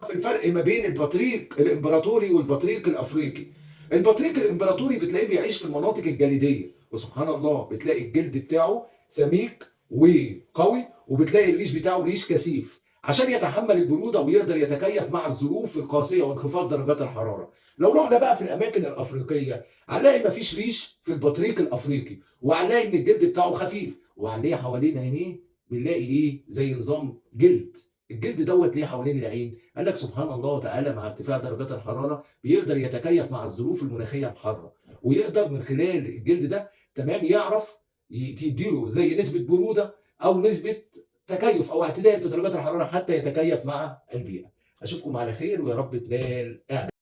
في الفرق ما بين البطريق الامبراطوري والبطريق الافريقي. البطريق الامبراطوري بتلاقيه بيعيش في المناطق الجليديه، وسبحان الله بتلاقي الجلد بتاعه سميك وقوي، وبتلاقي الريش بتاعه ريش كثيف عشان يتحمل البروده ويقدر يتكيف مع الظروف القاسيه وانخفاض درجات الحراره. لو رحنا بقى في الاماكن الافريقيه هنلاقي مفيش ريش في البطريق الافريقي، وهنلاقي ان الجلد بتاعه خفيف، وهنلاقي حوالين عينيه بنلاقي ايه زي نظام جلد. الجلد دوت ليه حوالين العين؟ قال لك سبحان الله تعالى مع ارتفاع درجات الحراره بيقدر يتكيف مع الظروف المناخيه الحاره، ويقدر من خلال الجلد ده تمام يعرف تديله زي نسبه بروده او نسبه تكيف او اعتدال في درجات الحراره حتى يتكيف مع البيئه. اشوفكم على خير ويا رب تنال